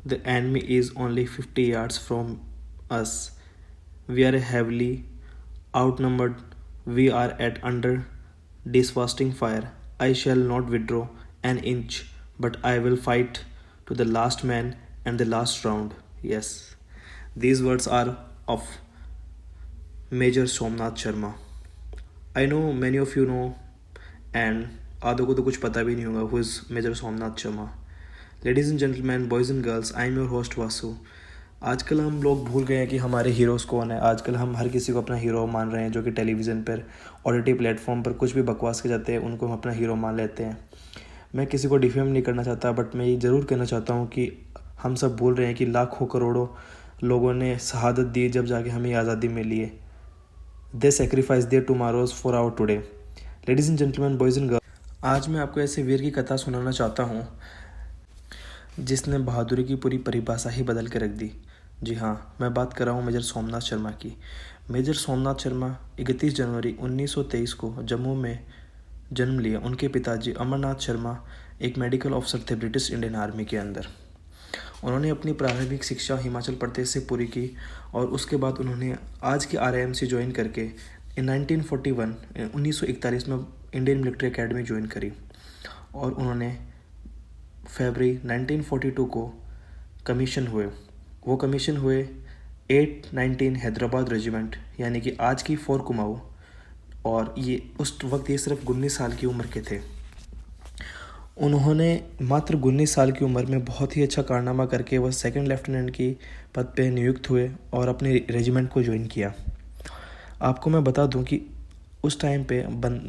The enemy is only 50 yards from us. We are heavily outnumbered. We are at under disgusting fire. I shall not withdraw an inch, but I will fight to the last man and the last round. Yes, these words are of Major Somnath Sharma. I know many of you know, and आधों को तो कुछ पता भी नहीं होगा who is Major Somnath Sharma. Ladies and gentleman, boys and girls, I am your host Vasu. आजकल हम लोग भूल गए हैं कि हमारे हीरोज़ कौन है. आजकल हम हर किसी को अपना हीरो मान रहे हैं जो कि टेलीविज़न पर OTT प्लेटफॉर्म पर कुछ भी बकवास के जाते हैं उनको हम अपना हीरो मान लेते हैं. मैं किसी को डिफेम नहीं करना चाहता, बट मैं ये ज़रूर कहना चाहता हूँ कि हम सब भूल रहे हैं कि लाखों करोड़ों लोगों ने शहादत दी जब जाके हमें आज़ादी मिली है. They sacrifice their tomorrows for our today. Ladies and gentleman, boys and girls, आज मैं आपको ऐसे वीर की कथा सुनाना चाहता हूँ जिसने बहादुरी की पूरी परिभाषा ही बदल के रख दी. जी हाँ, मैं बात कर रहा हूँ मेजर सोमनाथ शर्मा की. मेजर सोमनाथ शर्मा 31 जनवरी 1923 को जम्मू में जन्म लिया. उनके पिताजी अमरनाथ शर्मा एक मेडिकल अफसर थे ब्रिटिश इंडियन आर्मी के अंदर. उन्होंने अपनी प्रारंभिक शिक्षा हिमाचल प्रदेश से पूरी की और उसके बाद उन्होंने आज की RIMC ज्वाइन करके 1941 में इंडियन मिलिट्री एकेडमी ज्वाइन करी और उन्होंने फरवरी 1942 को कमीशन हुए. वो कमीशन हुए 819 हैदराबाद रेजिमेंट, यानी कि आज की 4 कुमाऊँ, और ये उस वक्त ये सिर्फ 19 साल की उम्र के थे. उन्होंने मात्र 19 साल की उम्र में बहुत ही अच्छा कारनामा करके वह सेकंड लेफ्टिनेंट की पद पे नियुक्त हुए और अपने रेजिमेंट को ज्वाइन किया. आपको मैं बता दूं कि उस टाइम पे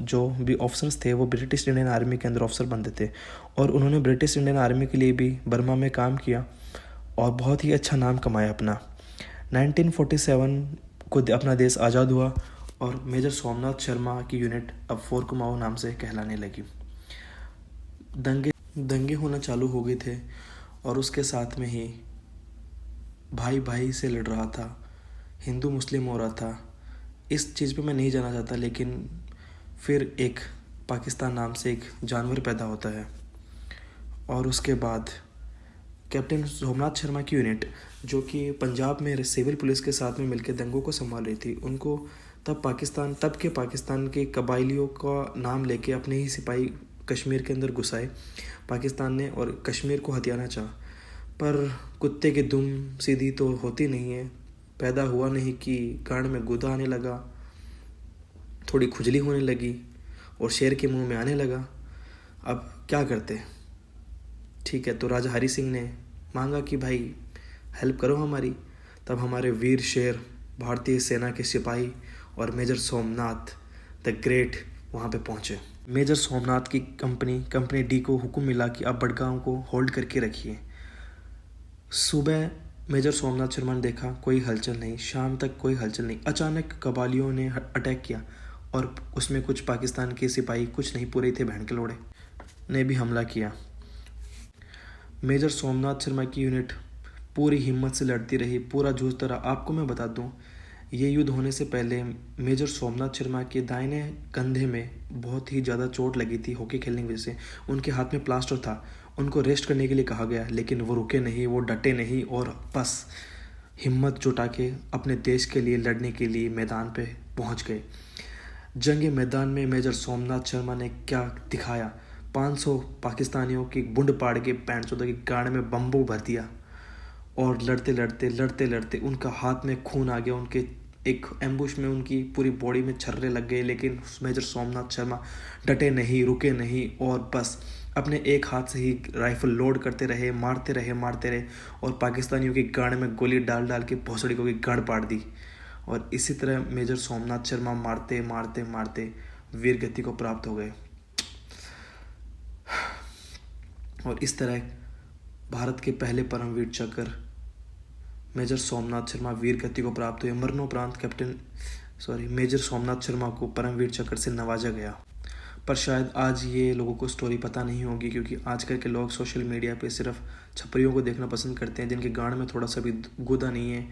जो भी ऑफिसर्स थे वो ब्रिटिश इंडियन आर्मी के अंदर ऑफिसर बनते थे और उन्होंने ब्रिटिश इंडियन आर्मी के लिए भी बर्मा में काम किया और बहुत ही अच्छा नाम कमाया अपना. 1947 को अपना देश आज़ाद हुआ और मेजर सोमनाथ शर्मा की यूनिट अब 4 कुमाऊँ नाम से कहलाने लगी. दंगे होना चालू हो गए थे और उसके साथ में ही भाई भाई से लड़ रहा था, हिंदू मुस्लिम हो रहा था. इस चीज़ पे मैं नहीं जाना चाहता, लेकिन फिर एक पाकिस्तान नाम से एक जानवर पैदा होता है और उसके बाद कैप्टन सोमनाथ शर्मा की यूनिट जो कि पंजाब में सिविल पुलिस के साथ में मिलकर दंगों को संभाल रही थी, उनको तब के पाकिस्तान के कबाइलियों का नाम लेके अपने ही सिपाही कश्मीर के अंदर घुसाए पाकिस्तान ने और कश्मीर को हथियाना चाहा. पर कुत्ते की दुम सीधी तो होती नहीं है. पैदा हुआ नहीं कि गांड में गुदा आने लगा, थोड़ी खुजली होने लगी और शेर के मुंह में आने लगा. अब क्या करते. ठीक है, तो राजा हरि सिंह ने मांगा कि भाई हेल्प करो हमारी. तब हमारे वीर शेर भारतीय सेना के सिपाही और मेजर सोमनाथ द ग्रेट वहाँ पे पहुँचे. मेजर सोमनाथ की कंपनी डी को हुक्म मिला कि आप बड़गांव को होल्ड करके रखिए. सुबह मेजर सोमनाथ शर्मा ने देखा कोई हलचल नहीं, शाम तक कोई हलचल नहीं. अचानक कबालियों ने अटैक किया और उसमें कुछ पाकिस्तान के सिपाही, कुछ नहीं पूरे थे बहन के लोड़े, ने भी हमला किया. मेजर सोमनाथ शर्मा की यूनिट पूरी हिम्मत से लड़ती रही, पूरा जूझता रहा. आपको मैं बता दूं, ये युद्ध होने से पहले मेजर सोमनाथ शर्मा के दाहिने कंधे में बहुत ही ज़्यादा चोट लगी थी हॉकी खेलने की वजह से. उनके हाथ में प्लास्टर था. उनको रेस्ट करने के लिए कहा गया, लेकिन वो रुके नहीं, वो डटे नहीं और बस हिम्मत जुटा के अपने देश के लिए लड़ने के लिए मैदान पे पहुंच गए. जंग मैदान में मेजर सोमनाथ शर्मा ने क्या दिखाया. 500 पाकिस्तानियों की बुंड पाड़ के पैंट चौदह की गाड़ में बम्बू भर दिया और लड़ते लड़ते उनका हाथ में खून आ गया. उनके एक एम्बुश में उनकी पूरी बॉडी में छर्रे लग गए, लेकिन मेजर सोमनाथ शर्मा डटे नहीं, रुके नहीं और बस अपने एक हाथ से ही राइफल लोड करते रहे, मारते रहे और पाकिस्तानियों की गाड़ में गोली डाल के भोसड़ी को की गाड़ पाड़ दी. और इसी तरह मेजर सोमनाथ शर्मा मारते वीर गति को प्राप्त हो गए. और इस तरह भारत के पहले परमवीर चक्र मेजर सोमनाथ शर्मा वीर गति को प्राप्त हुए. मरणोपरांत मेजर सोमनाथ शर्मा को परमवीर चक्र से नवाजा गया. पर शायद आज ये लोगों को स्टोरी पता नहीं होगी, क्योंकि आजकल के लोग सोशल मीडिया पे सिर्फ छपरियों को देखना पसंद करते हैं जिनके गांड में थोड़ा सा भी गुदा नहीं है,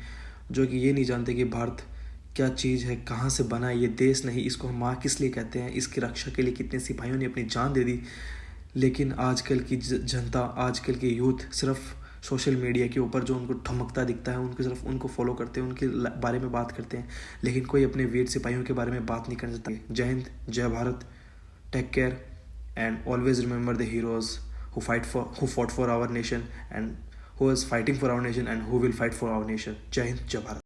जो कि ये नहीं जानते कि भारत क्या चीज़ है, कहाँ से बना है ये देश. नहीं, इसको हम माँ किस लिए कहते हैं, इसकी रक्षा के लिए कितने सिपाहियों ने अपनी जान दे दी. लेकिन आजकल की जनता, आजकल की यूथ सिर्फ सोशल मीडिया के ऊपर जो उनको ठमकता दिखता है उनकी तरफ उनको फॉलो करते हैं, उनके बारे में बात करते हैं, लेकिन कोई अपने वीर सिपाहियों के बारे में बात नहीं करना चाहता। जय हिंद, जय Bharat, take care and always remember the heroes who fought for our nation and who is fighting for our nation and who will fight for our nation. जय हिंद, जय भारत।